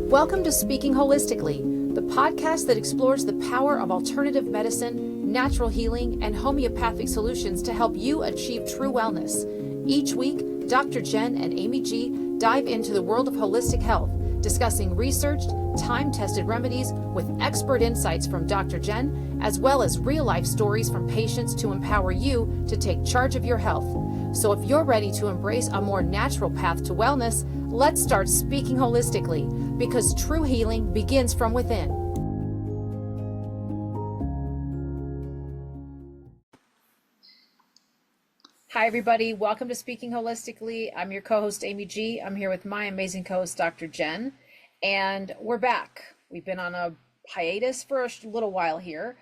Welcome to Speaking Holistically, the podcast that explores the power of alternative medicine, natural healing, and homeopathic solutions to help you achieve true wellness. Each week, Dr. Jen and Amy G dive into the world of holistic health, discussing researched, time-tested remedies with expert insights from Dr. Jen, as well as real-life stories from patients to empower you to take charge of your health. So if you're ready to embrace a more natural path to wellness, let's start speaking holistically, because true healing begins from within. Hi, everybody. Welcome to Speaking Holistically. I'm your co-host, Amy G. I'm here with my amazing co-host, Dr. Jen, and we're back. We've been on a hiatus for a little while here.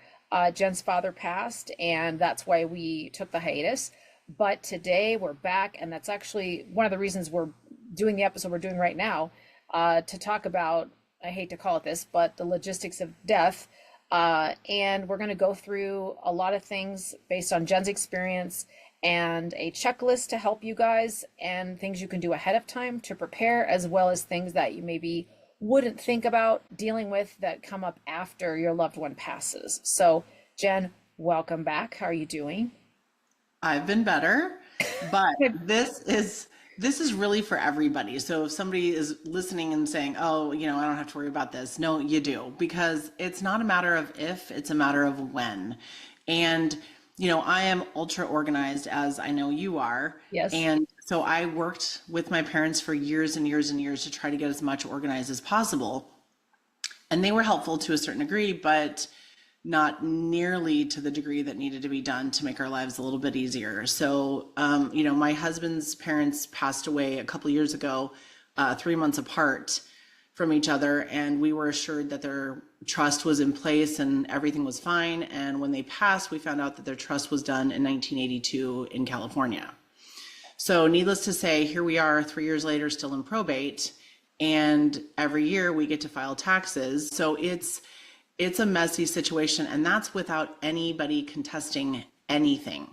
Jen's father passed, and that's why we took the hiatus. But today we're back, and that's actually one of the reasons we're doing the episode we're doing right now, to talk about, I hate to call it this, but the logistics of death. And we're going to go through a lot of things based on Jen's experience and a checklist to help you guys, and things you can do ahead of time to prepare, as well as things that you maybe wouldn't think about dealing with that come up after your loved one passes. So Jen, welcome back. How are you doing? I've been better, but this is really for everybody. So if somebody is listening and saying, oh, I don't have to worry about this. No, you do, because it's not a matter of if, it's a matter of when. And, I am ultra organized, as I know you are. Yes. And so I worked with my parents for years and years and years to try to get as much organized as possible. And they were helpful to a certain degree, but not nearly to the degree that needed to be done to make our lives a little bit easier. So, my husband's parents passed away a couple years ago, 3 months apart from each other, and we were assured that their trust was in place and everything was fine. And when they passed, we found out that their trust was done in 1982 in California. So needless to say, here we are 3 years later, still in probate, and every year we get to file taxes. So it's a messy situation, and that's without anybody contesting anything.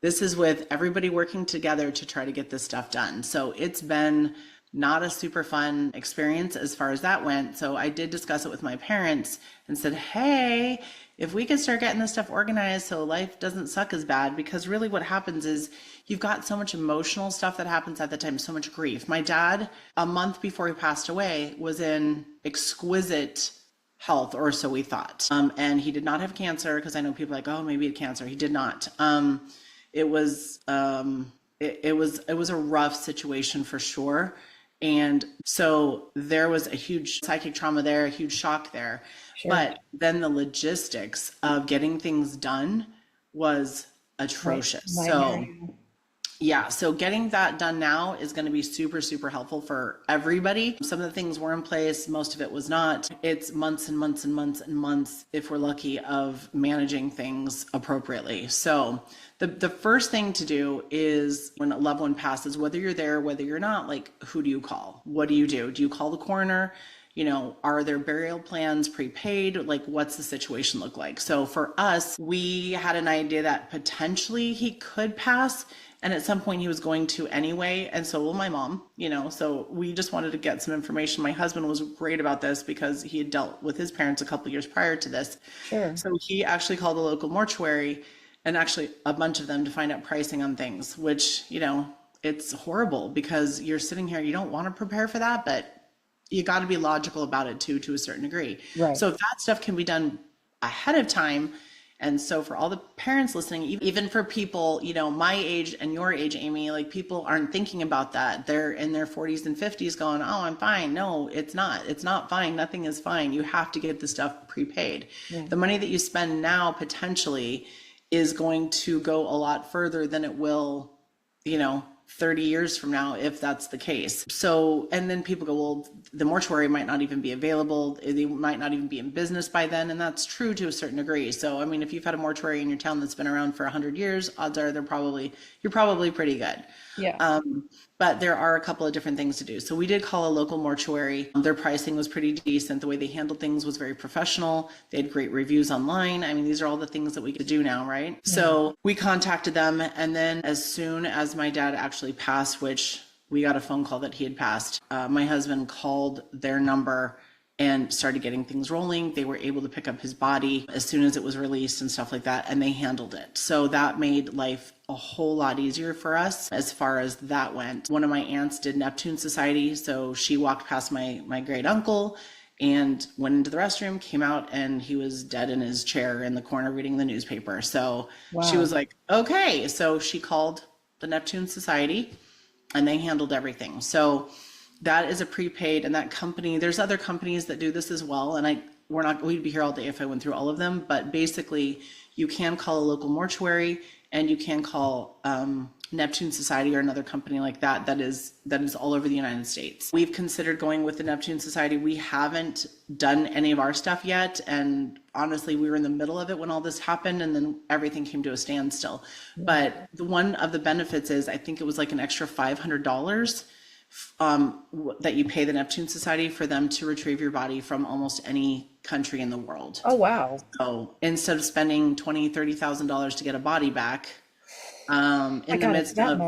This is with everybody working together to try to get this stuff done. So it's been not a super fun experience as far as that went. So I did discuss it with my parents and said, hey, if we could start getting this stuff organized so life doesn't suck as bad, because really what happens is you've got so much emotional stuff that happens at the time, so much grief. My dad, a month before he passed away, was in exquisite health, or so we thought. And he did not have cancer, because I know people are like, oh, maybe he had cancer. He did not. It was a rough situation for sure. And so there was a huge psychic trauma there, a huge shock there. Sure. But then the logistics of getting things done was atrocious. So getting that done now is going to be super, super helpful for everybody. Some of the things were in place, most of it was not. It's months and months and months and months, if we're lucky, of managing things appropriately. So the first thing to do is, when a loved one passes, whether you're there, whether you're not, like, who do you call? What do you do? Do you call the coroner? Are there burial plans prepaid? Like, what's the situation look like? So for us, we had an idea that potentially he could pass, and at some point he was going to anyway. And so will my mom, so we just wanted to get some information. My husband was great about this because he had dealt with his parents a couple of years prior to this. Sure. So he actually called the local mortuary, and actually a bunch of them, to find out pricing on things, which, it's horrible, because you're sitting here, you don't want to prepare for that, but you got to be logical about it too, to a certain degree. Right. So if that stuff can be done ahead of time. And so for all the parents listening, even for people, my age and your age, Amy, like, people aren't thinking about that. They're in their 40s and 50s going, oh, I'm fine. No, it's not. It's not fine. Nothing is fine. You have to get the stuff prepaid. Yeah. The money that you spend now potentially is going to go a lot further than it will, 30 years from now, if that's the case. So, and then people go, well, the mortuary might not even be available. They might not even be in business by then. And that's true to a certain degree. So, I mean, if you've had a mortuary in your town that's been around for 100 years, odds are you're probably pretty good. Yeah. But there are a couple of different things to do. So we did call a local mortuary. Their pricing was pretty decent. The way they handled things was very professional. They had great reviews online. I mean, these are all the things that we could do now, right? Yeah. So we contacted them. And then as soon as my dad actually passed, which we got a phone call that he had passed, my husband called their number and started getting things rolling. They were able to pick up his body as soon as it was released and stuff like that, and they handled it. So that made life a whole lot easier for us as far as that went. One of my aunts did Neptune Society, so she walked past my great uncle and went into the restroom, came out, and he was dead in his chair in the corner reading the newspaper. So she was like, okay. So she called the Neptune Society and they handled everything. So that is a prepaid, and that company, there's other companies that do this as well. And we'd be here all day if I went through all of them, but basically you can call a local mortuary and you can call Neptune Society or another company like that. That is all over the United States. We've considered going with the Neptune Society. We haven't done any of our stuff yet. And honestly, we were in the middle of it when all this happened, and then everything came to a standstill. But one of the benefits is, I think it was like an extra $500 that you pay the Neptune Society for them to retrieve your body from almost any country in the world. Oh, wow. So instead of spending $20,000, $30,000 to get a body back, in the midst of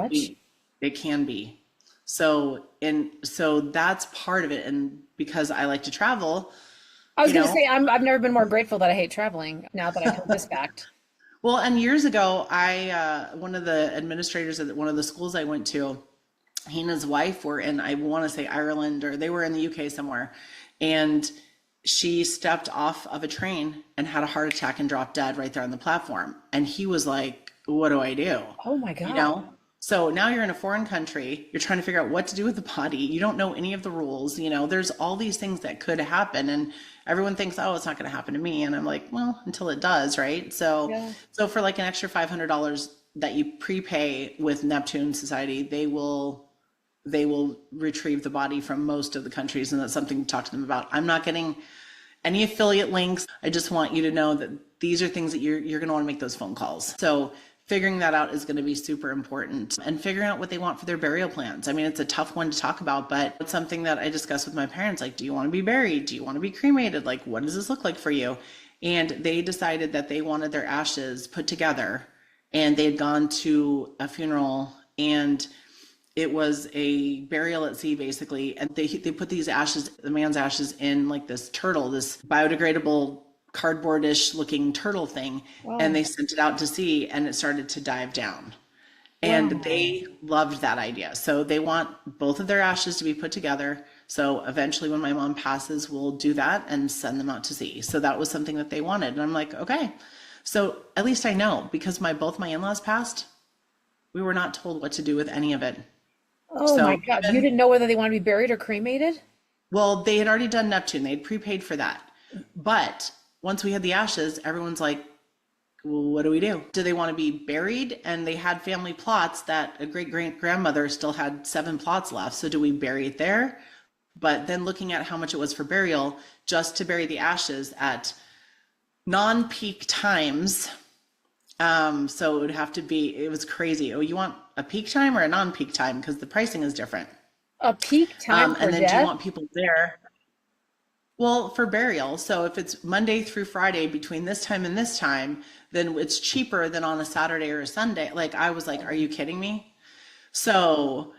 it can be. So that's part of it. And because I like to travel, I was going to say, I've never been more grateful that I hate traveling now that I know this fact. Well, and years ago, one of the administrators at one of the schools I went to, he and his wife were in, I want to say Ireland, or they were in the UK somewhere. And she stepped off of a train and had a heart attack and dropped dead right there on the platform. And he was like, what do I do? Oh my God. So now you're in a foreign country, you're trying to figure out what to do with the body. You don't know any of the rules. There's all these things that could happen, and everyone thinks, oh, it's not going to happen to me. And I'm like, well, until it does. Right. So for like an extra $500 that you prepay with Neptune Society, they will retrieve the body from most of the countries. And that's something to talk to them about. I'm not getting any affiliate links. I just want you to know that these are things that you're going to want to make those phone calls. So figuring that out is going to be super important, and figuring out what they want for their burial plans. I mean, it's a tough one to talk about, but it's something that I discussed with my parents. Like, do you want to be buried? Do you want to be cremated? Like, what does this look like for you? And they decided that they wanted their ashes put together, and they had gone to a funeral, and it was a burial at sea, basically. And they put these ashes, the man's ashes, in like this turtle, this biodegradable cardboardish looking turtle thing. Wow. And they sent it out to sea, and it started to dive down. And they loved that idea. So they want both of their ashes to be put together. So eventually when my mom passes, we'll do that and send them out to sea. So that was something that they wanted. And I'm like, okay. So at least I know, because both my in-laws passed, we were not told what to do with any of it. Oh my God. You didn't know whether they wanted to be buried or cremated? Well, they had already done Neptune. They'd prepaid for that. But once we had the ashes, everyone's like, well, what do we do? Do they want to be buried? And they had family plots that a great-grandmother still had 7 plots left. So do we bury it there? But then looking at how much it was for burial, just to bury the ashes at non-peak times. So it would have to be, it was crazy. Oh, you want a peak time or a non-peak time? Because the pricing is different. A peak time for and then death? Do you want people there? Well, for burial. So if it's Monday through Friday between this time and this time, then it's cheaper than on a Saturday or a Sunday. Like, I was like, are you kidding me? So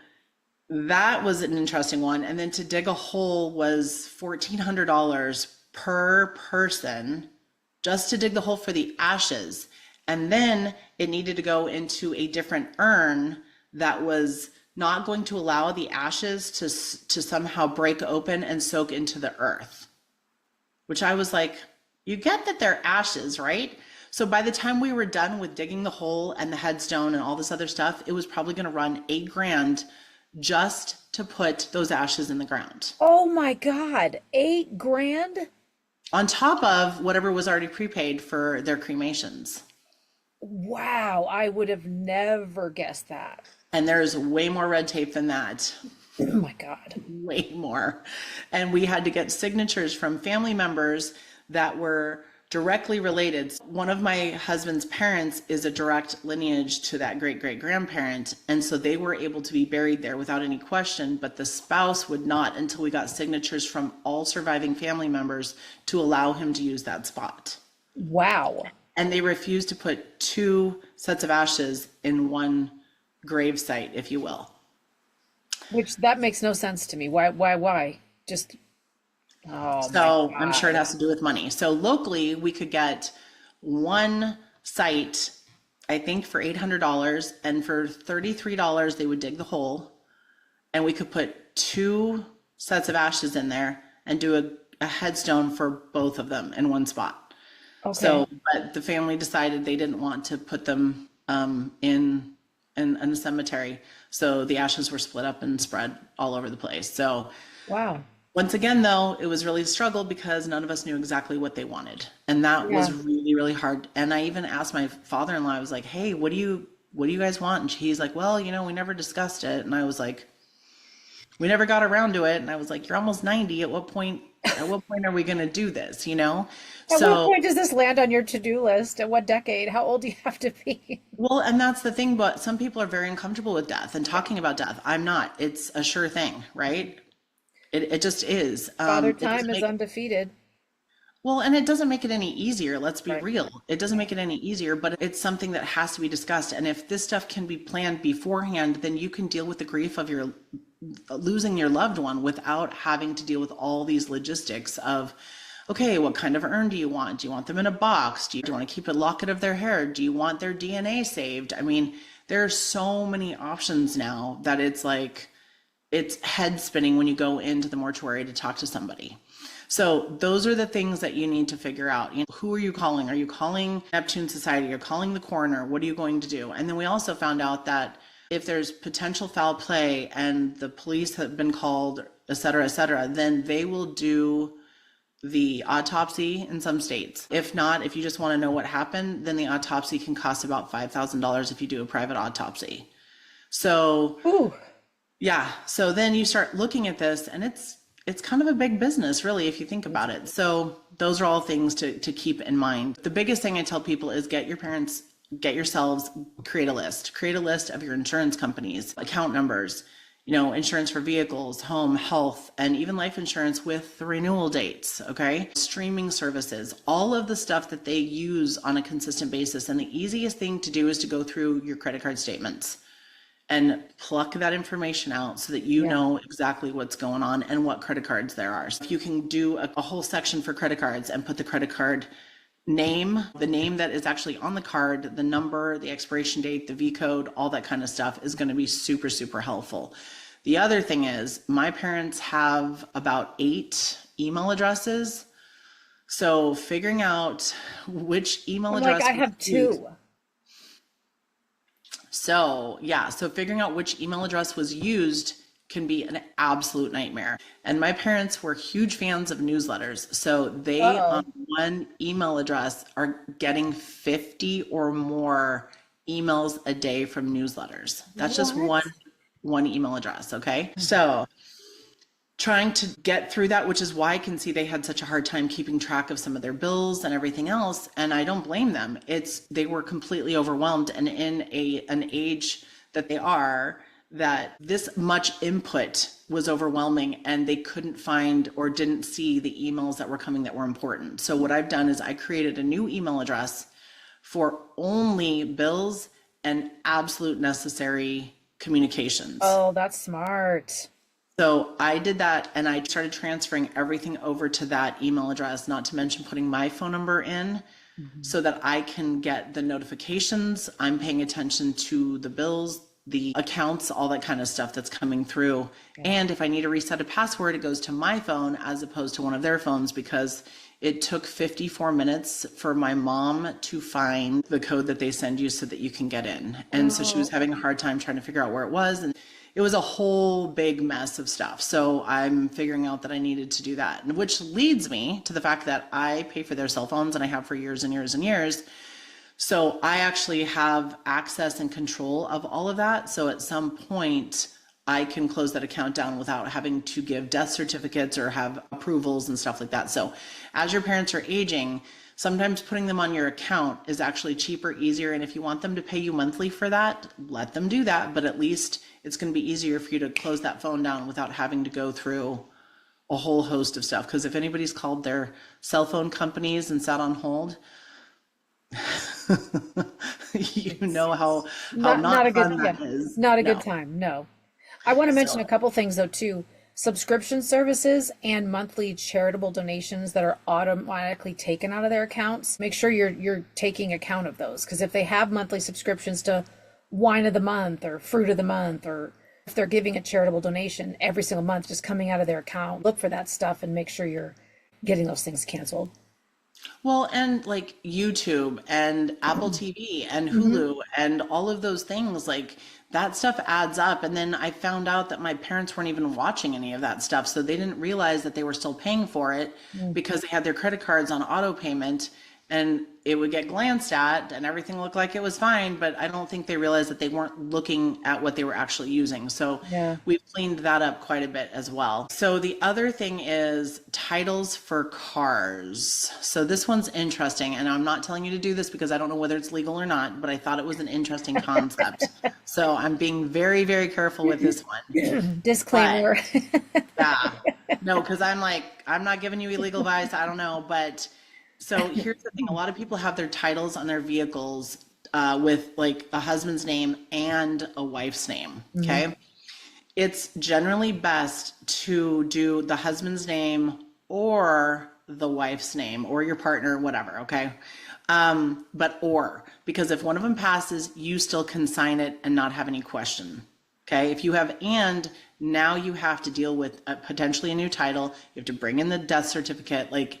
that was an interesting one. And then to dig a hole was $1,400 per person, just to dig the hole for the ashes. And then it needed to go into a different urn that was not going to allow the ashes to somehow break open and soak into the earth, which I was like, you get that they're ashes, right? So by the time we were done with digging the hole and the headstone and all this other stuff, it was probably going to run $8,000 just to put those ashes in the ground. Oh my God, $8,000? On top of whatever was already prepaid for their cremations. Wow, I would have never guessed that. And there's way more red tape than that. Oh my God. Way more. And we had to get signatures from family members that were directly related. One of my husband's parents is a direct lineage to that great-great-grandparent. And so they were able to be buried there without any question, but the spouse would not until we got signatures from all surviving family members to allow him to use that spot. Wow. And they refused to put 2 sets of ashes in one grave site, if you will. Which that makes no sense to me. Why? Just Oh my So I'm sure it God. has to do with money. So locally, we could get one site, I think, for $800, and for $33, they would dig the hole, and we could put two sets of ashes in there and do a headstone for both of them in one spot. Okay. So, but the family decided they didn't want to put them in a cemetery. So the ashes were split up and spread all over the place. So Wow. once again, though, it was really a struggle because none of us knew exactly what they wanted. And that was Yeah. really, really hard. And I even asked my father-in-law, I was like, hey, what do you guys want? And he's like, well, we never discussed it. And I was like, we never got around to it. And I was like, you're almost 90. At what point are we going to do this? At what So, point does this land on your to-do list? At what decade? How old do you have to be? well, and that's the thing, but some people are very uncomfortable with death and talking about death. I'm not. It's a sure thing, right? It just is. Father It Time doesn't is make undefeated. Well, and it doesn't make it any easier. Let's be Right. real. It doesn't make it any easier, but it's something that has to be discussed. And if this stuff can be planned beforehand, then you can deal with the grief of your losing your loved one without having to deal with all these logistics of, okay, what kind of urn do you want? Do you want them in a box? Do you want to keep a locket of their hair? Do you want their DNA saved? I mean, there are so many options now that it's like, it's head spinning when you go into the mortuary to talk to somebody. So those are the things that you need to figure out. Who are you calling? Are you calling Neptune Society? You're calling the coroner. What are you going to do? And then we also found out that if there's potential foul play and the police have been called, et cetera, then they will do the autopsy in some states. If not, if you just want to know what happened, then the autopsy can cost about $5,000 if you do a private autopsy. So Ooh. yeah. So then you start looking at this and it's kind of a big business, really, if you think about it. So those are all things to keep in mind. The biggest thing I tell people is get your parents, get yourselves, create a list. Create a list of your insurance companies, account numbers, insurance for vehicles, home, health, and even life insurance with the renewal dates, okay? Streaming services, all of the stuff that they use on a consistent basis. And the easiest thing to do is to go through your credit card statements and pluck that information out so that you Yeah. know exactly what's going on and what credit cards there are. So if you can do a whole section for credit cards and put the credit card name, the name that is actually on the card, the number, the expiration date, the V code, all that kind of stuff is going to be super, super helpful. The other thing is my parents have about 8 email addresses. So figuring out which email I'm like, address I was have used. 2. So yeah, so figuring out which email address was used can be an absolute nightmare. And my parents were huge fans of newsletters. So they on Uh-oh. one email address are getting 50 or more emails a day from newsletters. That's just What? one email address, okay? So trying to get through that, which is why I can see they had such a hard time keeping track of some of their bills and everything else. And I don't blame them. They were completely overwhelmed, and in an age that they are, that this much input was overwhelming and they couldn't find or didn't see the emails that were coming that were important. So what I've done is I created a new email address for only bills and absolute necessary communications. Oh, that's smart. So I did that and I started transferring everything over to that email address, not to mention putting my phone number in Mhm. so that I can get the notifications. I'm paying attention to the bills, the accounts, all that kind of stuff that's coming through. Yeah. And if I need to reset a password, it goes to my phone as opposed to one of their phones because it took 54 minutes for my mom to find the code that they send you so that you can get in. And so she was Oh, having a hard time trying to figure out where it was. And it was a whole big mess of stuff. So I'm figuring out that I needed to do that, which leads me to the fact that I pay for their cell phones and I have for years and years and years. So I actually have access and control of all of that. So at some point, I can close that account down without having to give death certificates or have approvals and stuff like that. So as your parents are aging, sometimes putting them on your account is actually cheaper, easier. And if you want them to pay you monthly for that, let them do that. But at least it's going to be easier for you to close that phone down without having to go through a whole host of stuff. Because if anybody's called their cell phone companies and sat on hold, you it's know how not a not good, fun yeah, that is. not a good No. time. No. I want to mention a So couple things though too. subscription services and monthly charitable donations that are automatically taken out of their accounts, make sure you're taking account of those. Because if they have monthly subscriptions to wine of the month or fruit of the month, or if they're giving a charitable donation every single month just coming out of their account, look for that stuff and make sure you're getting those things canceled. Well, and like YouTube and Apple TV and Hulu and all of those things, like that stuff adds up. And then I found out that my parents weren't even watching any of that stuff. So they didn't realize that they were still paying for it because they had their credit cards on auto payment, and it would get glanced at and everything looked like it was fine. But I don't think they realized that they weren't looking at what they were actually using. So Yeah. we've cleaned that up quite a bit as well. So the other thing is titles for cars. So this one's interesting, and I'm not telling you to do this because I don't know whether it's legal or not, but I thought it was an interesting concept. So I'm being very, very careful with this one. Disclaimer. Yeah. No, because I'm like, I'm not giving you illegal advice. I don't know. But so here's the thing. A lot of people have their titles on their vehicles with like a husband's name and a wife's name. Okay. It's generally best to do the husband's name or the wife's name or your partner, whatever. Okay. Because if one of them passes, you still can sign it and not have any question. Okay. If you have, and now you have to deal with potentially a new title. You have to bring in the death certificate. Like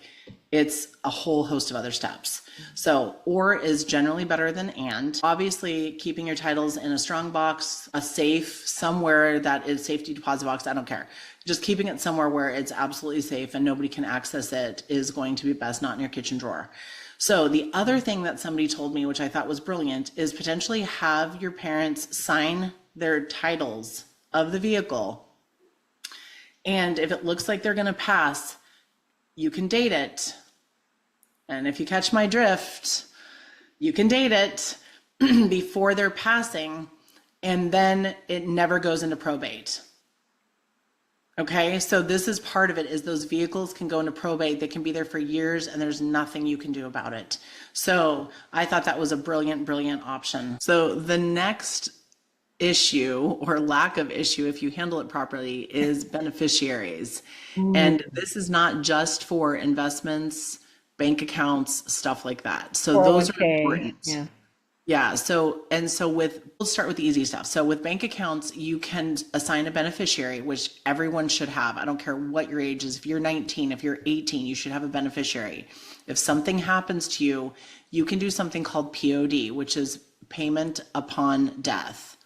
it's a whole host of other steps. So, or is generally better than and. Obviously, keeping your titles in a strong box, a safe, somewhere that is safety deposit box, I don't care. Just keeping it somewhere where it's absolutely safe and nobody can access it is going to be best, not in your kitchen drawer. So the other thing that somebody told me, which I thought was brilliant, is potentially have your parents sign their titles of the vehicle. And if it looks like they're going to pass, you can date it. And if you catch my drift, you can date it before they're passing, and then it never goes into probate. Okay, so this is part of it, is those vehicles can go into probate. They can be there for years and there's nothing you can do about it. So I thought that was a brilliant, brilliant option. So the next issue, or lack of issue if you handle it properly, is beneficiaries. And this is not just for investments, bank accounts, stuff like that. So those are 401k. important. Yeah. Yeah. So we'll start with the easy stuff. So with bank accounts, you can assign a beneficiary, which everyone should have. I don't care what your age is. If you're 19, if you're 18, you should have a beneficiary. If something happens to you, you can do something called POD, which is payment upon death.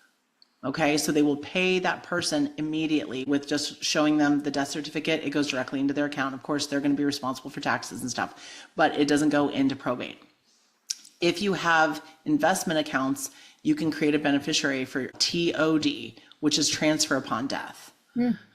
Okay, so they will pay that person immediately with just showing them the death certificate. It goes directly into their account. Of course, they're going to be responsible for taxes and stuff, but it doesn't go into probate. If you have investment accounts, you can create a beneficiary for TOD, which is transfer upon death.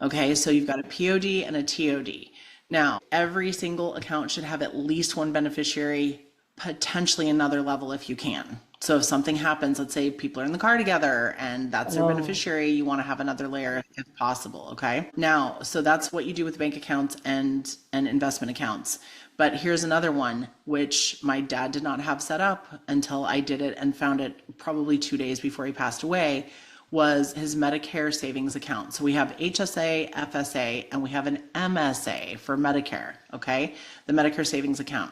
Okay, so you've got a POD and a TOD. Now, every single account should have at least one beneficiary, potentially another level if you can. So if something happens, let's say people are in the car together and that's their beneficiary, you want to have another layer if possible. Okay. Now, so that's what you do with bank accounts and investment accounts. But here's another one, which my dad did not have set up until I did it and found it probably 2 days before he passed away, was his Medicare savings account. So we have HSA, FSA, and we have an MSA for Medicare. Okay. The Medicare savings account.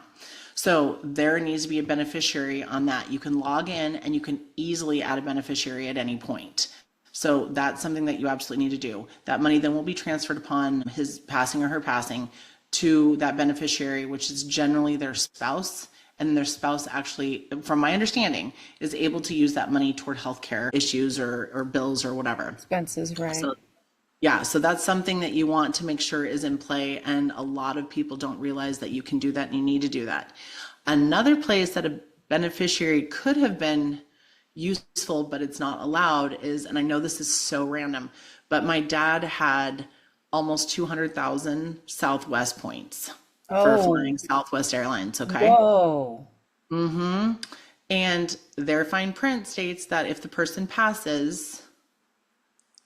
So there needs to be a beneficiary on that. You can log in and you can easily add a beneficiary at any point. So that's something that you absolutely need to do. That money then will be transferred upon his passing or her passing to that beneficiary, which is generally their spouse. And their spouse actually, from my understanding, is able to use that money toward healthcare issues or bills or whatever. Expenses, right. So, yeah, so that's something that you want to make sure is in play, and a lot of people don't realize that you can do that and you need to do that. Another place that a beneficiary could have been useful, but it's not allowed is, and I know this is so random, but my dad had almost 200,000 Southwest points for flying Southwest Airlines, okay? Whoa. And their fine print states that if the person passes,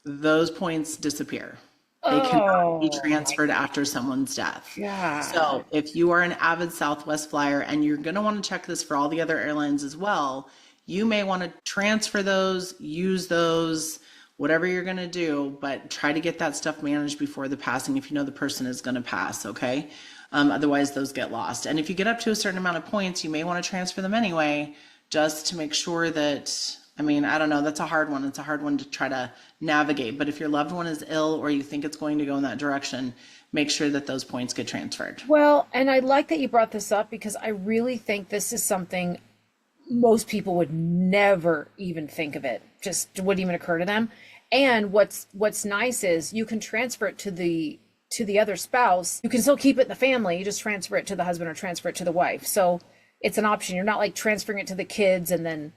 those points disappear. They cannot be transferred after someone's death. Yeah. So if you are an avid Southwest flyer, and you're going to want to check this for all the other airlines as well, you may want to transfer those, use those, whatever you're going to do, but try to get that stuff managed before the passing if you know the person is going to pass, okay? Otherwise, those get lost. And if you get up to a certain amount of points, you may want to transfer them anyway, just to make sure that, I mean, I don't know, that's a hard one. It's a hard one to try to navigate. But if your loved one is ill or you think it's going to go in that direction, make sure that those points get transferred. Well, and I like that you brought this up because I really think this is something most people would never even think of it. Just wouldn't even occur to them. And what's nice is you can transfer it to the other spouse. You can still keep it in the family. You just transfer it to the husband or transfer it to the wife. So it's an option. You're not like transferring it to the kids and then,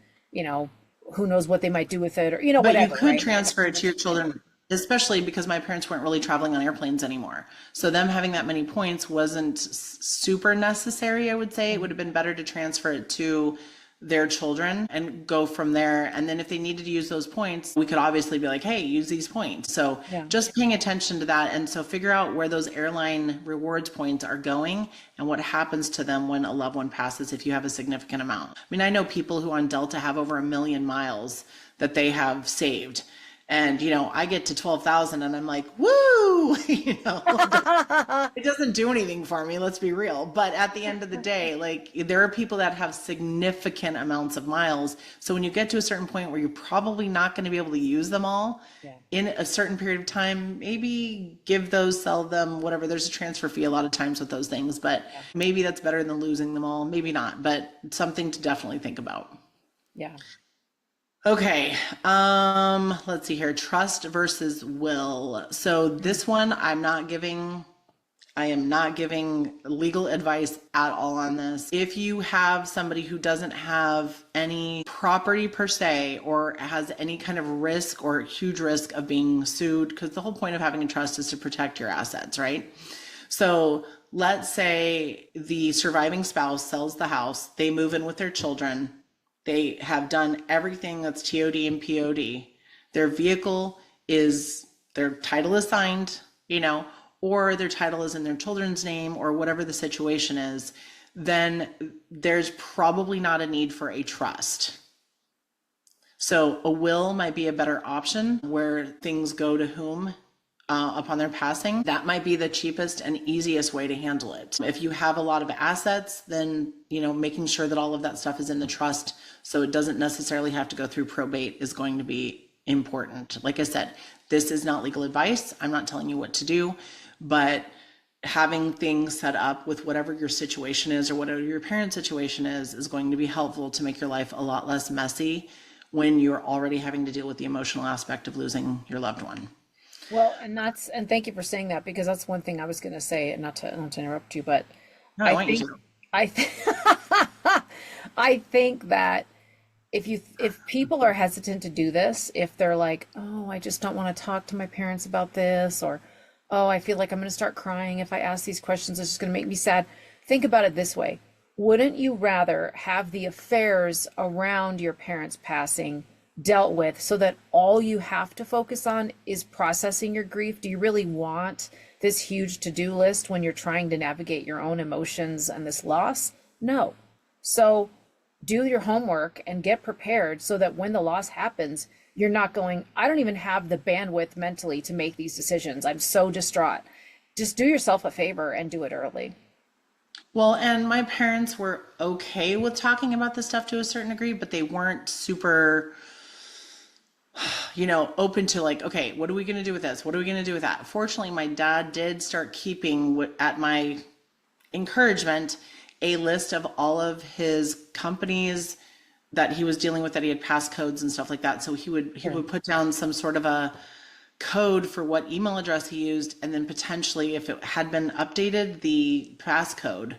who knows what they might do with it or, but whatever. You could right? transfer it to your children, especially because my parents weren't really traveling on airplanes anymore. So them having that many points wasn't super necessary, I would say. It would have been better to transfer it to their children and go from there. And then if they needed to use those points, we could obviously be like, hey, use these points. So just paying attention to that. And so figure out where those airline rewards points are going and what happens to them when a loved one passes if you have a significant amount. I mean, I know people who on Delta have over 1 million miles that they have saved. And, I get to 12,000 and I'm like, woo, it doesn't do anything for me. Let's be real. But at the end of the day, like there are people that have significant amounts of miles. So when you get to a certain point where you're probably not going to be able to use them all in a certain period of time, maybe give those, sell them, whatever. There's a transfer fee a lot of times with those things, but maybe that's better than losing them all. Maybe not, but something to definitely think about. Yeah. Okay, let's see here. Trust versus will. So this one, I am not giving legal advice at all on this. If you have somebody who doesn't have any property per se, or has any kind of risk or huge risk of being sued, because the whole point of having a trust is to protect your assets, right? So let's say the surviving spouse sells the house, they move in with their children. They have done everything that's TOD and POD. Their vehicle is, their title is signed, or their title is in their children's name or whatever the situation is, then there's probably not a need for a trust. So a will might be a better option where things go to whom upon their passing. That might be the cheapest and easiest way to handle it. If you have a lot of assets, then, making sure that all of that stuff is in the trust so it doesn't necessarily have to go through probate is going to be important. Like I said, this is not legal advice. I'm not telling you what to do, but having things set up with whatever your situation is or whatever your parent's situation is going to be helpful to make your life a lot less messy when you're already having to deal with the emotional aspect of losing your loved one. Well, and thank you for saying that, because that's one thing I was going to say, and not to interrupt you, but no, I think that if people are hesitant to do this, if they're like, oh, I just don't want to talk to my parents about this, or, oh, I feel like I'm going to start crying if I ask these questions, it's just going to make me sad. Think about it this way. Wouldn't you rather have the affairs around your parents passing dealt with so that all you have to focus on is processing your grief? Do you really want this huge to-do list when you're trying to navigate your own emotions and this loss? No. So do your homework and get prepared so that when the loss happens, you're not going, I don't even have the bandwidth mentally to make these decisions. I'm so distraught. Just do yourself a favor and do it early. Well, and my parents were okay with talking about this stuff to a certain degree, but they weren't super open to like, okay, what are we going to do with this? What are we going to do with that? Fortunately, my dad did start keeping, at my encouragement, a list of all of his companies that he was dealing with, that he had passcodes and stuff like that. So he would put down some sort of a code for what email address he used, and then potentially, if it had been updated, the passcode,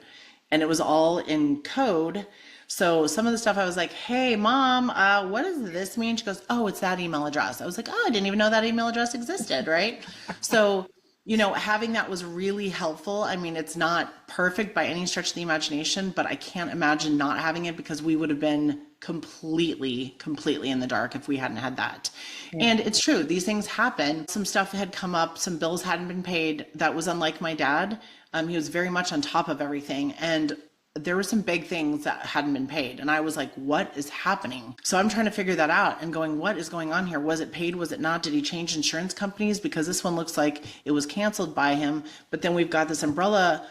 and it was all in code. So some of the stuff I was like, hey, Mom, what does this mean? She goes, oh, it's that email address. I was like, oh, I didn't even know that email address existed, right? So, having that was really helpful. I mean, it's not perfect by any stretch of the imagination, but I can't imagine not having it, because we would have been completely in the dark if we hadn't had that. Yeah. And it's true, these things happen. Some stuff had come up, some bills hadn't been paid. That was unlike my dad. He was very much on top of everything. And there were some big things that hadn't been paid. And I was like, what is happening? So I'm trying to figure that out and going, what is going on here? Was it paid? Was it not? Did he change insurance companies? Because this one looks like it was canceled by him. But then we've got this umbrella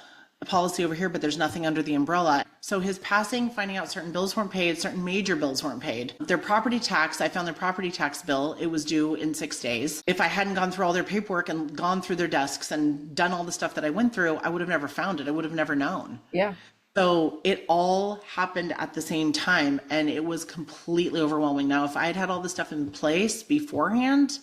policy over here, but there's nothing under the umbrella. So his passing, finding out certain bills weren't paid, certain major bills weren't paid. Their property tax, I found their property tax bill. It was due in 6 days. If I hadn't gone through all their paperwork and gone through their desks and done all the stuff that I went through, I would have never found it. I would have never known. Yeah. So it all happened at the same time, and it was completely overwhelming. Now, if I had had all this stuff in place beforehand,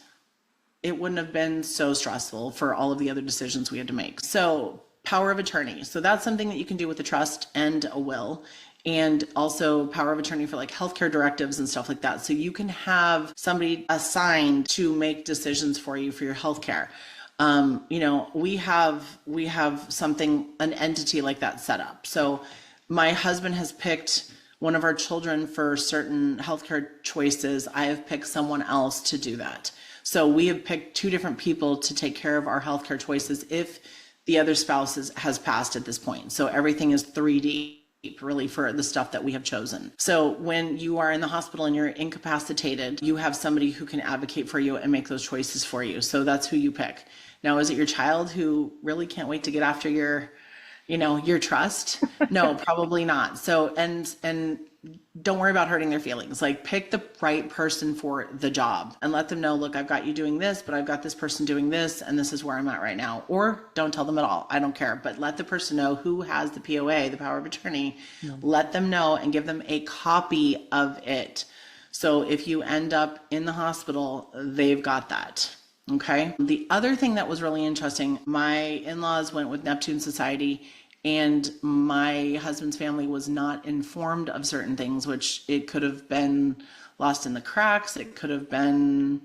it wouldn't have been so stressful for all of the other decisions we had to make. So power of attorney. So that's something that you can do with a trust and a will, and also power of attorney for like healthcare directives and stuff like that. So you can have somebody assigned to make decisions for you for your healthcare. We have something, an entity like that set up. So my husband has picked one of our children for certain healthcare choices. I have picked someone else to do that. So we have picked two different people to take care of our healthcare choices if the other spouse has passed at this point. So everything is 3D really for the stuff that we have chosen. So when you are in the hospital and you're incapacitated, you have somebody who can advocate for you and make those choices for you. So that's who you pick. Now, is it your child who really can't wait to get after your trust? No, probably not. So, and don't worry about hurting their feelings. Like, pick the right person for the job and let them know, look, I've got you doing this, but I've got this person doing this, and this is where I'm at right now. Or don't tell them at all. I don't care, but let the person know who has the POA, the power of attorney. Let them know and give them a copy of it. So if you end up in the hospital, they've got that. Okay. The other thing that was really interesting, my in-laws went with Neptune Society, and my husband's family was not informed of certain things, which it could have been lost in the cracks. It could have been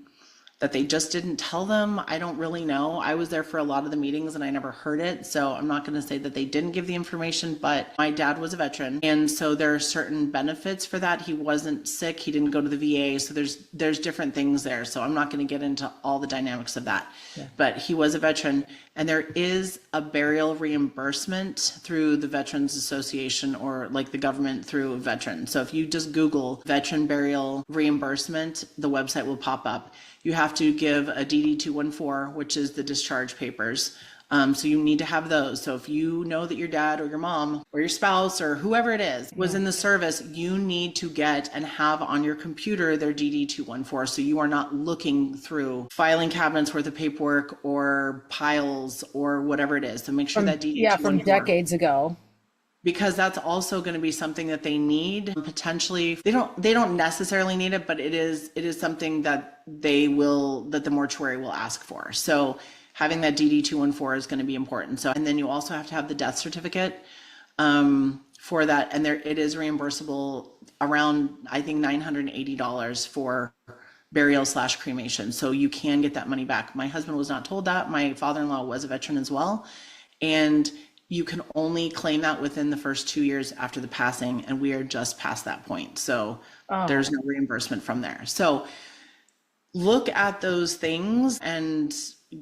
that they just didn't tell them. I don't really know. I was there for a lot of the meetings and I never heard it. So I'm not going to say that they didn't give the information, but my dad was a veteran. And so there are certain benefits for that. He wasn't sick. He didn't go to the VA. So there's different things there. So I'm not going to get into all the dynamics of that, but he was a veteran, and there is a burial reimbursement through the Veterans Association, or like the government through a veteran. So if you just Google veteran burial reimbursement, the website will pop up. You have to give a DD-214, which is the discharge papers. So you need to have those. So if you know that your dad or your mom or your spouse or whoever it is was in the service, you need to get and have on your computer their DD-214. So you are not looking through filing cabinets worth of paperwork or piles or whatever it is. So make sure that DD-214. Yeah, from decades ago. Because that's also going to be something that they need potentially. They don't necessarily need it, but it is something that the mortuary will ask for. So having that DD-214 is going to be important. So, and then you also have to have the death certificate for that. And it is reimbursable around, I think, $980 for burial/cremation. So you can get that money back. My husband was not told that. My father-in-law was a veteran as well. And you can only claim that within the first 2 years after the passing, and we are just past that point. So there's no reimbursement from there. So look at those things and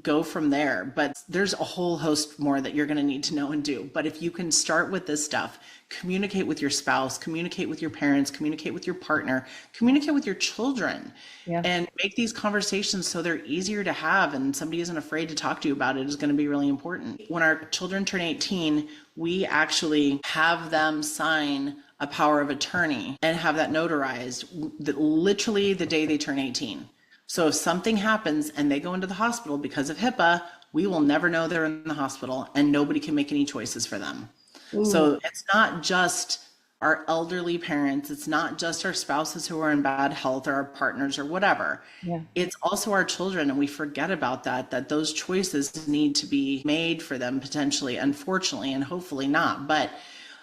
go from there. But there's a whole host more that you're going to need to know and do. But if you can start with this stuff, communicate with your spouse, communicate with your parents, communicate with your partner, communicate with your children, and make these conversations so they're easier to have and somebody isn't afraid to talk to you about it is going to be really important. When our children turn 18, we actually have them sign a power of attorney and have that notarized literally the day they turn 18. So if something happens and they go into the hospital because of HIPAA, we will never know they're in the hospital and nobody can make any choices for them. Ooh. So it's not just our elderly parents. It's not just our spouses who are in bad health or our partners or whatever. It's also our children. And we forget about that those choices need to be made for them potentially, unfortunately, and hopefully not. But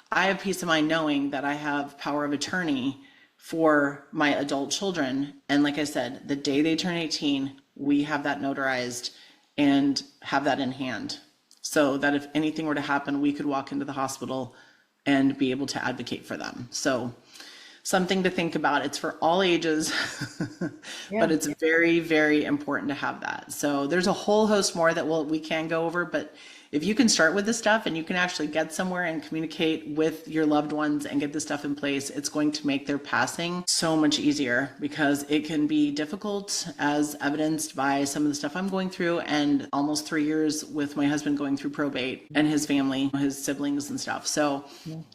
I have peace of mind knowing that I have power of attorney for my adult children. And like I said, the day they turn 18, we have that notarized and have that in hand so that if anything were to happen, we could walk into the hospital and be able to advocate for them. So something to think about. It's for all ages, but it's very, very important to have that. So there's a whole host more that we can go over, but if you can start with this stuff and you can actually get somewhere and communicate with your loved ones and get this stuff in place, it's going to make their passing so much easier, because it can be difficult, as evidenced by some of the stuff I'm going through, and almost 3 years with my husband going through probate and his family, his siblings and stuff. So,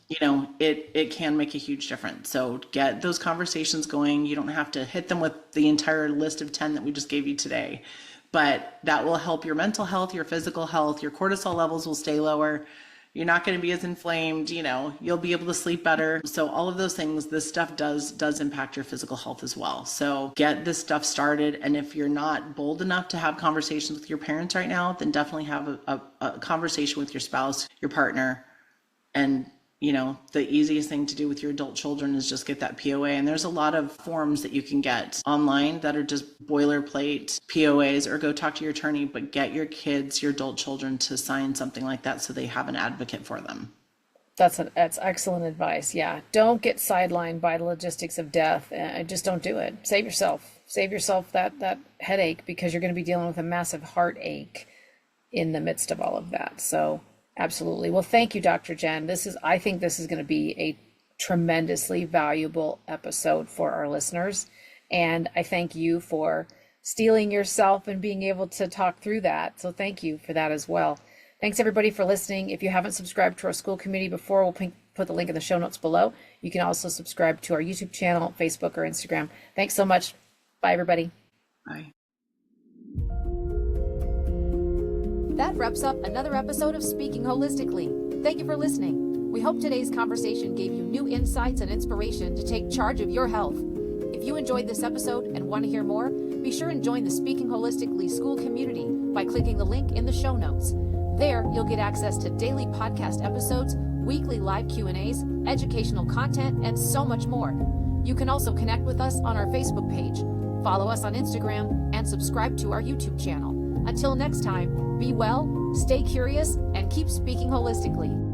it can make a huge difference. So get those conversations going. You don't have to hit them with the entire list of 10 that we just gave you today. But that will help your mental health, your physical health, your cortisol levels will stay lower. You're not going to be as inflamed, you'll be able to sleep better. So all of those things, this stuff does impact your physical health as well. So get this stuff started. And if you're not bold enough to have conversations with your parents right now, then definitely have a conversation with your spouse, your partner. And the easiest thing to do with your adult children is just get that POA. And there's a lot of forms that you can get online that are just boilerplate POAs, or go talk to your attorney, but get your kids, your adult children, to sign something like that so they have an advocate for them. That's excellent advice. Yeah. Don't get sidelined by the logistics of death. Just don't do it. Save yourself that headache, because you're going to be dealing with a massive heartache in the midst of all of that. So absolutely. Well, thank you, Dr. Jen. I think this is going to be a tremendously valuable episode for our listeners. And I thank you for steeling yourself and being able to talk through that. So thank you for that as well. Thanks everybody for listening. If you haven't subscribed to our school community before, we'll put the link in the show notes below. You can also subscribe to our YouTube channel, Facebook, or Instagram. Thanks so much. Bye, everybody. Bye. That wraps up another episode of Speaking Holistically. Thank you for listening. We hope today's conversation gave you new insights and inspiration to take charge of your health. If you enjoyed this episode and want to hear more, be sure and join the Speaking Holistically school community by clicking the link in the show notes. There, you'll get access to daily podcast episodes, weekly live Q&As, educational content, and so much more. You can also connect with us on our Facebook page, follow us on Instagram, and subscribe to our YouTube channel. Until next time, be well, stay curious, and keep speaking holistically.